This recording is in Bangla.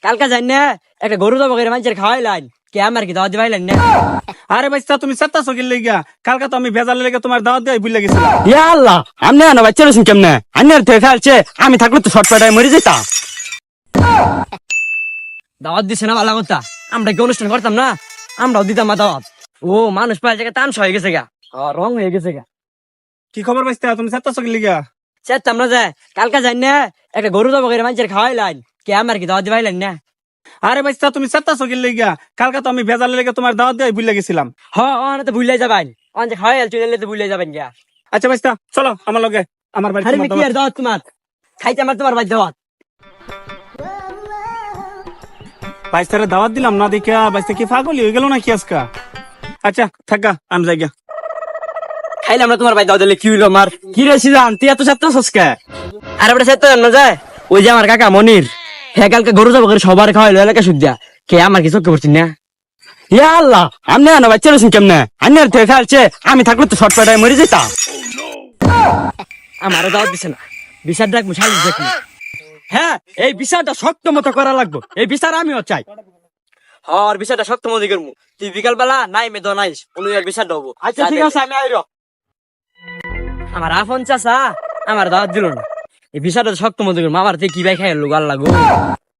কালকা যাই না একটা গরু জব করে মানুষের খাওয়াইলেন কে আমার কি দাওয়াত দিবাইলেন না? আরে ভাই তুমি চেতা সকিল লেগা কালকা তো আমি ভেজাল লেগে তোমার দাওয়াত দিয়ে ভুলে গেছিলাম। ইয়া আল্লাহ আমনে না বাচ্চা রসুন কেমনে আন্নের থেকে ফেলছে আমি থাকলে তো শর্ট পেটায় মরে যেতাম। দাওয়াত দিছে না ভালো কথা, আমরা কি অনুষ্ঠান করতাম না? আমরাও দিতাম না দাওয়াত। ও মানুষ পাওয়া জায়গায় তামসা হয়ে গেছে গা, রং হয়ে গেছে গা। কি খবর ভাইস্তা তুমি চেতা সকিল লেগা? চেতাম না যায় কালকা যাই না একটা গরু জব করে মানুষের খাওয়াইলেন কে আমার কি দাওয়াত দিবাইলেন না? আরে ভাই তুমি চেতা সকিল লেগা কালকা তো আমি ভেজাল লেগে তোমার দাওয়াত দিয়ে ভুলে গেছিলাম। অনে তো ভুলে যাবেন, অন যে খাওয়াইল চলে তো ভুলে যাবেন গা। আচ্ছা ভাইস্তা চলো আমার লগে আমার বাড়ি আরে কি আর দাওয়াত তোমার, খাইতে আমার তোমার ভাই দাওয়াত। ভাইস্তারে দাওয়াত দিলাম না দেখা ভাইস্তা কি পাগলি হয়ে গেল নাকি আজকা? আচ্ছা থাকা আমি যাই গা। খাইলাম না তোমার ভাই দাওয়াত দিলে কি হইলো আমার? কি রে সিজান তুই এত ছাত্র সস্কে? আর আমরা চেতাম না যায় ওই যে আমার কাকা মনির, হ্যাঁ কালকে গরু জব করে সবার খাওয়াইলো এলাকা সুদ্ধা কে আমার কি চোখে পড়ছি না? ইয়া আল্লাহ আমনে না বাচ্চা রসুন কেমনে আন্নের থেকে ফেলছে আমি থাকলে তো শর্ট পেটায় মরে যেতাম। আমারও দাওয়াত দিছে না, বিচার ডাক মুশালিশ দেখি। হ্যাঁ এই বিচারটা শক্ত মতো করা লাগবে, এই বিচার আমিও চাই। হর বিচারটা শক্ত মনে করবো, তুই বিকাল বেলা নাই মেদ নাইস অনুযায়ী বিচার দেবো। আচ্ছা ঠিক আছে আমি আইরো। আমার আফন চাচা আমার দাওয়াত দিল না, এই বিচারটা শক্ত মনে করবো। আমার থেকে কি ভাই খাই আল্লাহ গো।